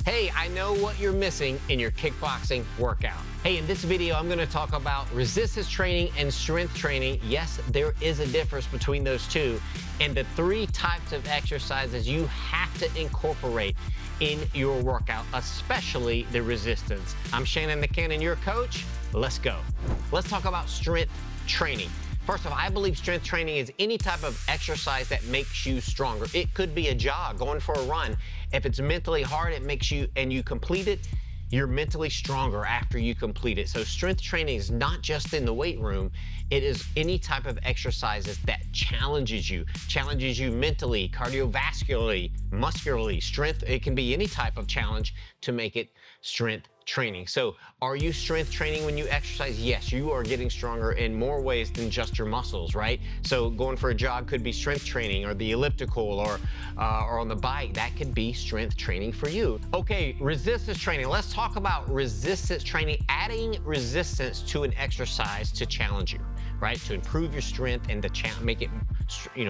Hey, I know what you're missing in your kickboxing workout. Hey, in this video, I'm gonna talk about resistance training and strength training. Yes, there is a difference between those two, and the three types of exercises you have to incorporate in your workout, especially the resistance. I'm Shannon the Cannon, your coach. Let's go. Let's talk about strength training. First of all, I believe strength training is any type of exercise that makes you stronger. It could be a jog, going for a run. If it's mentally hard, it makes you, and you complete it, you're mentally stronger after you complete it. So strength training is not just in the weight room. It is any type of exercises that challenges you mentally, cardiovascularly, muscularly. Strength, it can be any type of challenge to make it strength training. So are you strength training when you exercise? Yes, you are getting stronger in more ways than just your muscles, right? So going for a jog could be strength training, or the elliptical, or on the bike. That could be strength training for you. Okay, resistance training. Let's talk about resistance training, adding resistance to an exercise to challenge you, right? To improve your strength and to make it,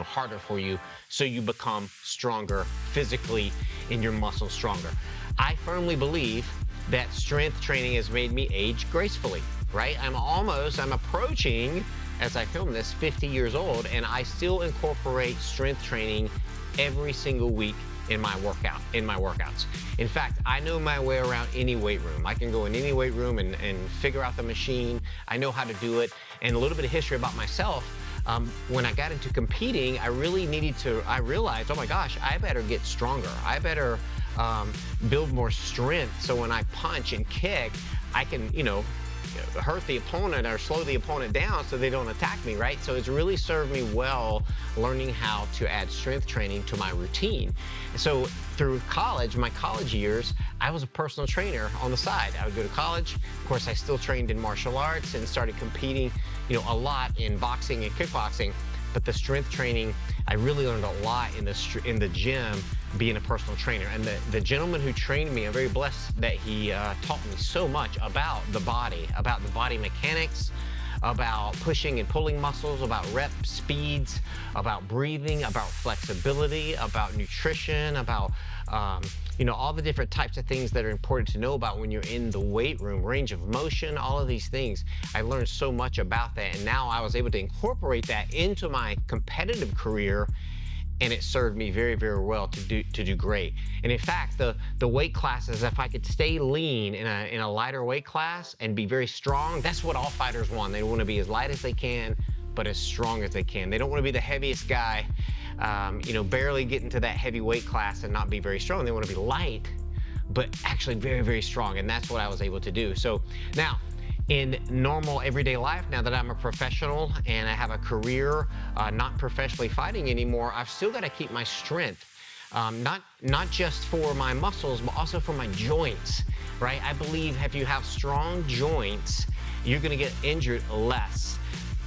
harder for you, so you become stronger physically and your muscles stronger. I firmly believe that strength training has made me age gracefully, right? I'm approaching, as I film this, 50 years old, and I still incorporate strength training every single week in my workouts. In fact, I know my way around any weight room. I can go in any weight room and figure out the machine. I know how to do it. And a little bit of history about myself. When I got into competing, I realized, oh my gosh, I better get stronger. I better build more strength, so when I punch and kick, I can, hurt the opponent or slow the opponent down so they don't attack me, right? So it's really served me well learning how to add strength training to my routine. So through college, my college years, I was a personal trainer on the side. I would go to college. Of course, I still trained in martial arts and started competing, a lot in boxing and kickboxing. But the strength training, I really learned a lot in the gym being a personal trainer. And the gentleman who trained me, I'm very blessed that he taught me so much about the body mechanics, about pushing and pulling muscles, about rep speeds, about breathing, about flexibility, about nutrition, about all the different types of things that are important to know about when you're in the weight room, range of motion, all of these things. I learned so much about that, and now I was able to incorporate that into my competitive career, and it served me very, very well to do great. And in fact, the weight classes, if I could stay lean in a lighter weight class and be very strong, that's what all fighters want. They want to be as light as they can, but as strong as they can. They don't want to be the heaviest guy, barely get into that heavy weight class and not be very strong. They want to be light, but actually very, very strong. And that's what I was able to do. So now, in normal everyday life, now that I'm a professional and I have a career, not professionally fighting anymore, I've still got to keep my strength, not just for my muscles, but also for my joints, right? I believe if you have strong joints, you're going to get injured less.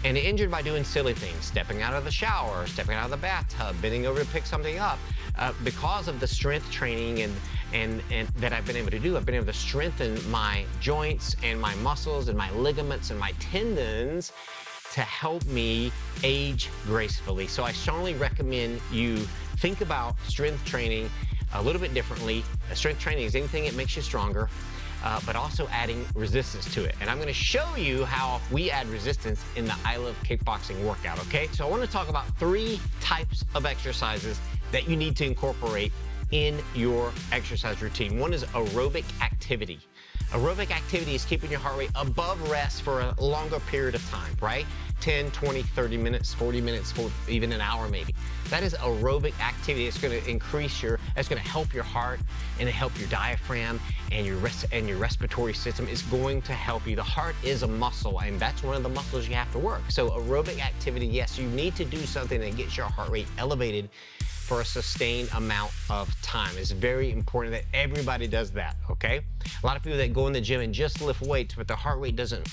And injured by doing silly things, stepping out of the shower, stepping out of the bathtub, bending over to pick something up. Because of the strength training and that I've been able to do, I've been able to strengthen my joints and my muscles and my ligaments and my tendons to help me age gracefully. So I strongly recommend you think about strength training a little bit differently. Strength training is anything that makes you stronger, but also adding resistance to it. And I'm gonna show you how we add resistance in the I Love Kickboxing workout, okay? So I wanna talk about three types of exercises that you need to incorporate in your exercise routine. One is aerobic activity. Aerobic activity is keeping your heart rate above rest for a longer period of time, right? 10, 20, 30 minutes, 40 minutes, even an hour maybe. That is aerobic activity. It's going to it's going to help your heart and help your diaphragm and your respiratory system. Is going to help you. The heart is a muscle, and that's one of the muscles you have to work. So aerobic activity, yes, you need to do something that gets your heart rate elevated for a sustained amount of time. It's very important that everybody does that, okay? A lot of people that go in the gym and just lift weights, but their heart rate doesn't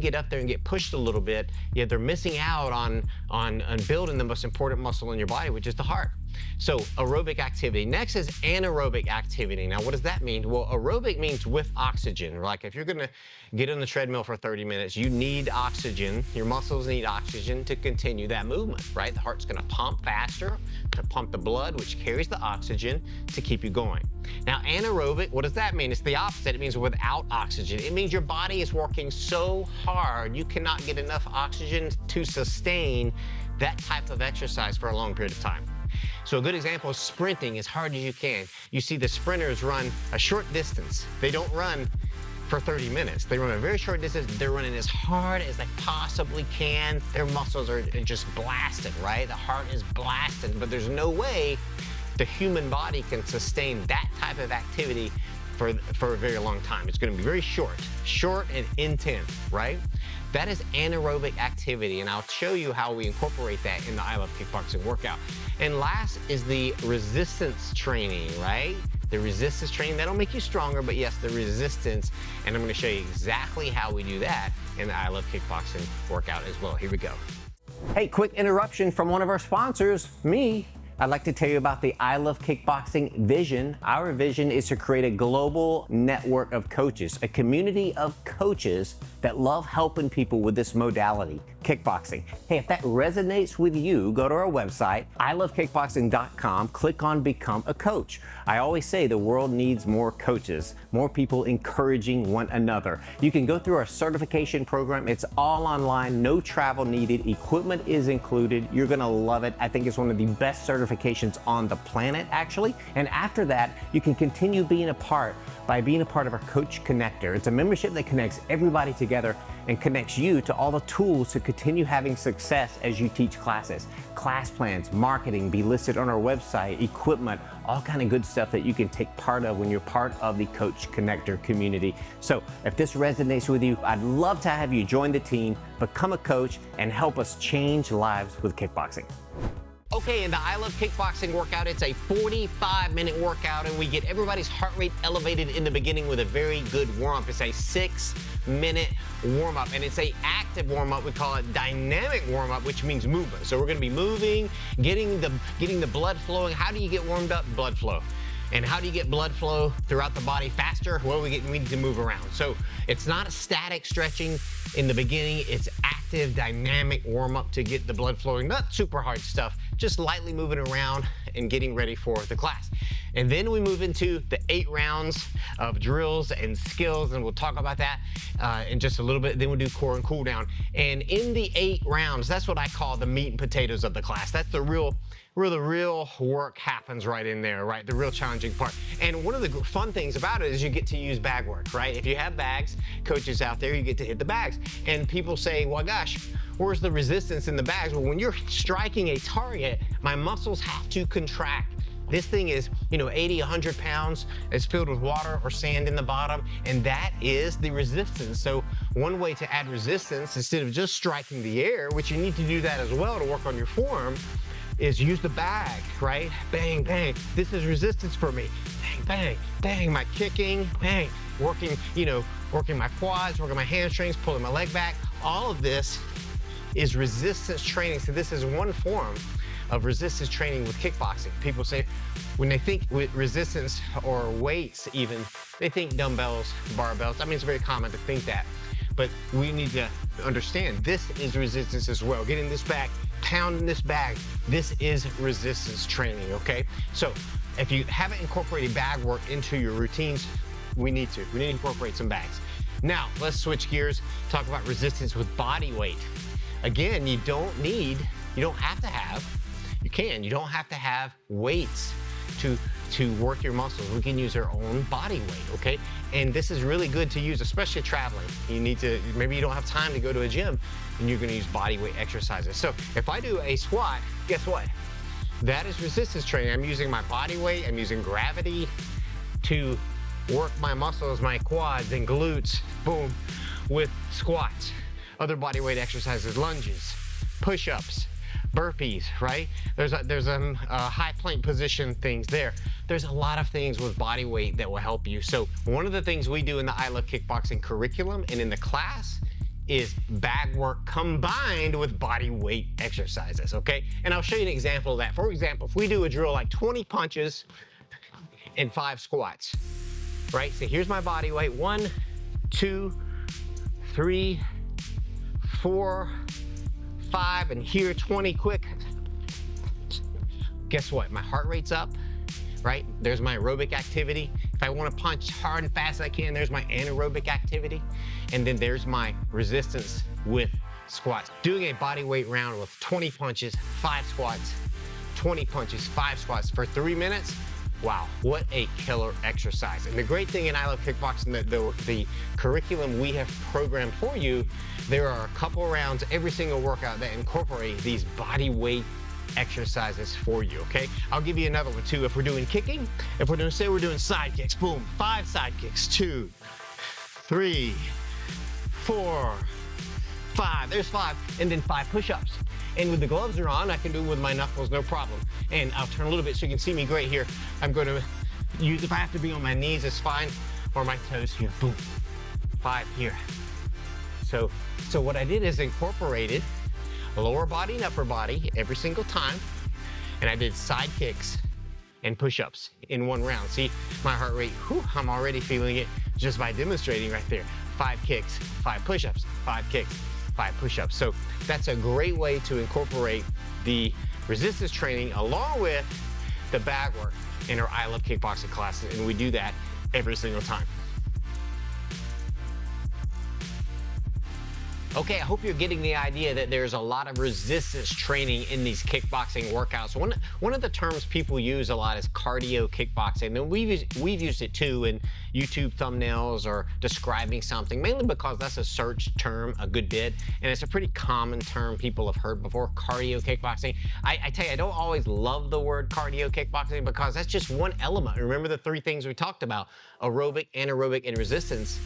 get up there and get pushed a little bit, yet they're missing out on building the most important muscle in your body, which is the heart. So aerobic activity. Next is anaerobic activity. Now, what does that mean? Well, aerobic means with oxygen. Like if you're gonna get on the treadmill for 30 minutes, you need oxygen. Your muscles need oxygen to continue that movement, right? The heart's gonna pump faster to pump the blood, which carries the oxygen to keep you going. Now, anaerobic, what does that mean? It's the opposite. It means without oxygen. It means your body is working so hard, you cannot get enough oxygen to sustain that type of exercise for a long period of time. So a good example is sprinting as hard as you can. You see the sprinters run a short distance. They don't run for 30 minutes. They run a very short distance. They're running as hard as they possibly can. Their muscles are just blasted, right? The heart is blasted, but there's no way the human body can sustain that type of activity for a very long time. It's going to be very short and intense, right? That is anaerobic activity, and I'll show you how we incorporate that in the I Love Kickboxing workout. And last is the resistance training, right? The resistance training, that'll make you stronger, but yes, the resistance, and I'm gonna show you exactly how we do that in the I Love Kickboxing workout as well. Here we go. Hey, quick interruption from one of our sponsors, me. I'd like to tell you about the I Love Kickboxing vision. Our vision is to create a global network of coaches, a community of coaches that love helping people with this modality, kickboxing. Hey, if that resonates with you, go to our website, ilovekickboxing.com, click on Become a Coach. I always say the world needs more coaches, more people encouraging one another. You can go through our certification program. It's all online, no travel needed, equipment is included. You're gonna love it. I think it's one of the best certifications on the planet, actually. And after that, you can continue being a part by being a part of our Coach Connector. It's a membership that connects everybody together and connects you to all the tools to continue having success as you teach classes. Class plans, marketing, be listed on our website, equipment, all kind of good stuff that you can take part of when you're part of the Coach Connector community. So if this resonates with you, I'd love to have you join the team, become a coach, and help us change lives with kickboxing. Okay, in the I Love Kickboxing workout, it's a 45-minute workout, and we get everybody's heart rate elevated in the beginning with a very good warm-up. It's a 6-minute warm-up, and it's a active warm-up. We call it dynamic warm-up, which means movement. So we're gonna be moving, getting the blood flowing. How do you get warmed up? Blood flow. And how do you get blood flow throughout the body faster? Well, we need to move around. So it's not a static stretching in the beginning. It's active, dynamic warm-up to get the blood flowing. Not super hard stuff, just lightly moving around and getting ready for the class. And then we move into the 8 rounds of drills and skills, and we'll talk about that in just a little bit. Then we'll do core and cool down. And in the 8 rounds, that's what I call the meat and potatoes of the class. That's the real work happens right in there, right? The real challenging part. And one of the fun things about it is you get to use bag work, right? If you have bags, coaches out there, you get to hit the bags. And people say, well, gosh, where's the resistance in the bags? Well, when you're striking a target, my muscles have to contract. This thing is, 80, 100 pounds. It's filled with water or sand in the bottom, and that is the resistance. So one way to add resistance, instead of just striking the air, which you need to do that as well to work on your form, is use the bag, right? Bang, bang. This is resistance for me. Bang, bang, bang. My kicking, bang. Working my quads, working my hamstrings, pulling my leg back. All of this is resistance training. So this is one form of resistance training with kickboxing. People say, when they think with resistance or weights even, they think dumbbells, barbells. I mean, it's very common to think that. But we need to understand this is resistance as well. Getting this back, pounding this bag, this is resistance training, okay? So if you haven't incorporated bag work into your routines, we need to incorporate some bags. Now, let's switch gears, talk about resistance with body weight. Again, you don't have to have weights to work your muscles. We can use our own body weight, okay? And this is really good to use, especially traveling. Maybe you don't have time to go to a gym, and you're gonna use body weight exercises. So if I do a squat, guess what? That is resistance training. I'm using my body weight, I'm using gravity to work my muscles, my quads and glutes, boom, with squats. Other body weight exercises, lunges, push-ups, burpees, right? There's a high plank position things there. There's a lot of things with body weight that will help you. So one of the things we do in the I Love Kickboxing curriculum and in the class is bag work combined with body weight exercises, okay? And I'll show you an example of that. For example, if we do a drill like 20 punches and 5 squats, right? So here's my body weight, 1, 2, 3, 4, 5, and here 20 quick. Guess what? My heart rate's up, right? There's my aerobic activity. If I want to punch hard and fast as I can, there's my anaerobic activity. And then there's my resistance with squats. Doing a body weight round with 20 punches, 5 squats, 20 punches, 5 squats for 3 minutes. Wow, what a killer exercise. And the great thing in I Love Kickboxing, the curriculum we have programmed for you, there are a couple rounds every single workout that incorporate these body weight exercises for you, okay? I'll give you another one too. If we're doing kicking, if we're doing, say we're doing side kicks, boom, 5 side kicks, 2, 3, 4, 5, there's 5, and then 5 push-ups. And with the gloves are on, I can do it with my knuckles, no problem. And I'll turn a little bit so you can see me great here. I'm going to use, if I have to be on my knees, it's fine, or my toes here, boom, 5 here. So what I did is incorporated lower body and upper body every single time, and I did side kicks and push-ups in one round. See, my heart rate, whew, I'm already feeling it just by demonstrating right there. 5 kicks, 5 push-ups, 5 kicks, 5 push-ups. So that's a great way to incorporate the resistance training along with the bag work in our I Love Kickboxing classes, and we do that every single time. Okay, I hope you're getting the idea that there's a lot of resistance training in these kickboxing workouts. One of the terms people use a lot is cardio kickboxing, and we've used it too in YouTube thumbnails or describing something, mainly because that's a search term a good bit, and it's a pretty common term people have heard before, cardio kickboxing. I tell you, I don't always love the word cardio kickboxing because that's just one element. Remember the 3 things we talked about: aerobic, anaerobic, and resistance.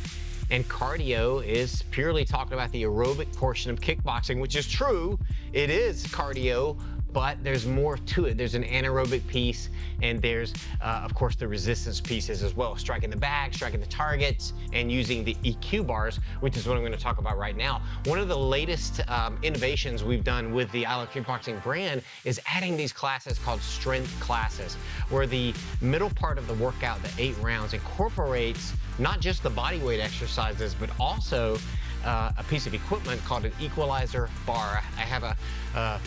And cardio is purely talking about the aerobic portion of kickboxing, which is true. It is cardio, but there's more to it. There's an anaerobic piece, and there's, of course, the resistance pieces as well. Striking the bag, striking the targets, and using the EQ bars, which is what I'm going to talk about right now. One of the latest innovations we've done with the I Love Kickboxing brand is adding these classes called strength classes, where the middle part of the workout, the 8 rounds, incorporates not just the body weight exercises, but also a piece of equipment called an equalizer bar. I have a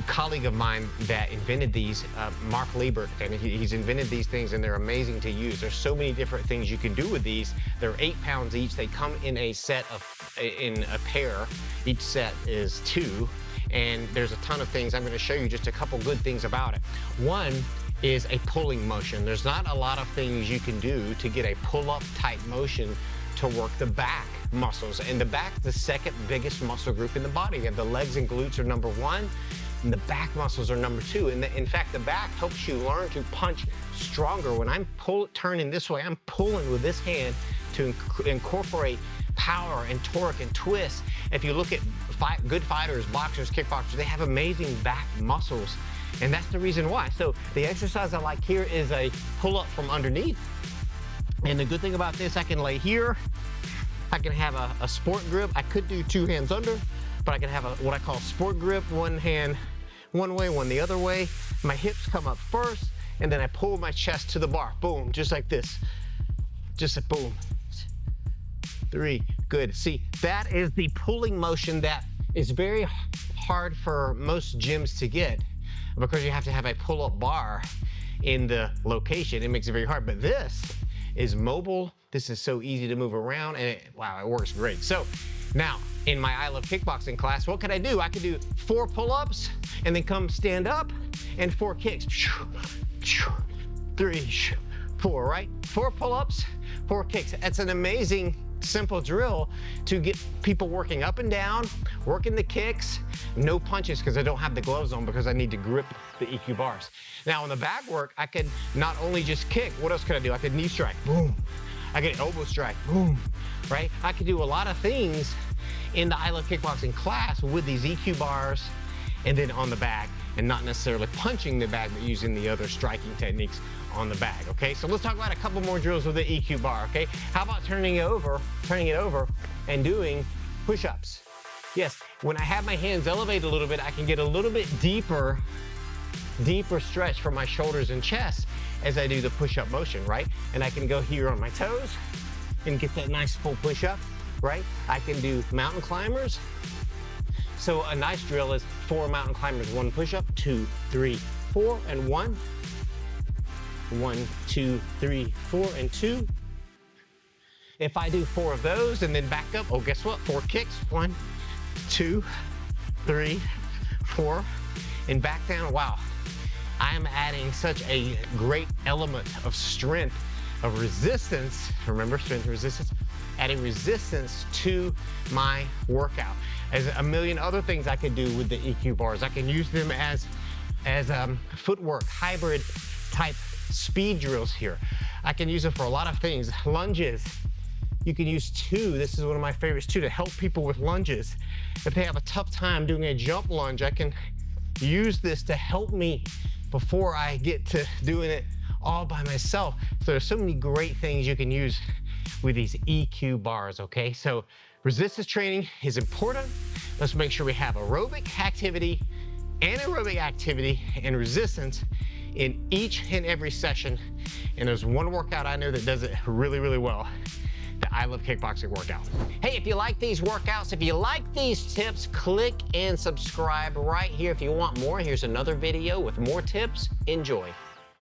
colleague of mine that invented these, Mark Liebert, and he's invented these things, and they're amazing to use. There's so many different things you can do with these. They're 8 pounds each. They come in a set of, in a pair. Each set is 2, and there's a ton of things. I'm going to show you just a couple good things about it. One is a pulling motion. There's not a lot of things you can do to get a pull-up type motion to work the back muscles. And the back is the second biggest muscle group in the body. You have the legs and glutes are number 1, and the back muscles are number 2. And in fact, the back helps you learn to punch stronger. When I'm turning this way, I'm pulling with this hand to incorporate power and torque and twist. If you look at good fighters, boxers, kickboxers, they have amazing back muscles. And that's the reason why. So the exercise I like here is a pull-up from underneath. And the good thing about this, I can lay here. I can have a sport grip. I could do 2 hands under, but I can have what I call sport grip, one hand one way, one the other way. My hips come up first, and then I pull my chest to the bar. Boom, just like this. Just a boom. 3, good. See, that is the pulling motion that is very hard for most gyms to get, because you have to have a pull-up bar in the location. It makes it very hard, but this is mobile. This is so easy to move around, and wow, it works great. So now in my I Love Kickboxing class, what could I do? I could do 4 pull-ups and then come stand up, and 4 kicks. 3, 4, right? 4 pull-ups, 4 kicks. That's an amazing simple drill to get people working up and down, working the kicks, no punches because I don't have the gloves on because I need to grip the EQ bars. Now on the bag work, I could not only just kick, what else could I do? I could knee strike, boom. I could elbow strike, boom, right? I could do a lot of things in the I Love Kickboxing class with these EQ bars and then on the bag, and not necessarily punching the bag, but using the other striking techniques on the bag, okay? So let's talk about a couple more drills with the EQ bar, okay? How about turning it over and doing push-ups. Yes, when I have my hands elevated a little bit, I can get a little bit deeper stretch from my shoulders and chest as I do the push-up motion, right? And I can go here on my toes and get that nice full push-up, right? I can do mountain climbers. So a nice drill is 4 mountain climbers, 1 push-up, 2, 3, 4, and 1. 1, 2, 3, 4, and 2. If I do 4 of those and then back up, oh, guess what? 4 kicks, 1, 2, 3, 4, and back down. Wow. I am adding such a great element of strength, of resistance. Remember, strength and resistance? Adding resistance to my workout. There's a million other things I could do with the EQ bars. I can use them as footwork, hybrid type speed drills here. I can use it for a lot of things. Lunges. You can use 2. This is one of my favorites too, to help people with lunges. If they have a tough time doing a jump lunge, I can use this to help me before I get to doing it all by myself. So there's so many great things you can use with these EQ bars, okay? So resistance training is important. Let's make sure we have aerobic activity, anaerobic activity, and resistance in each and every session. And there's one workout I know that does it really, really well. The I Love Kickboxing workout. Hey, if you like these workouts, if you like these tips, click and subscribe right here. If you want more, here's another video with more tips. Enjoy.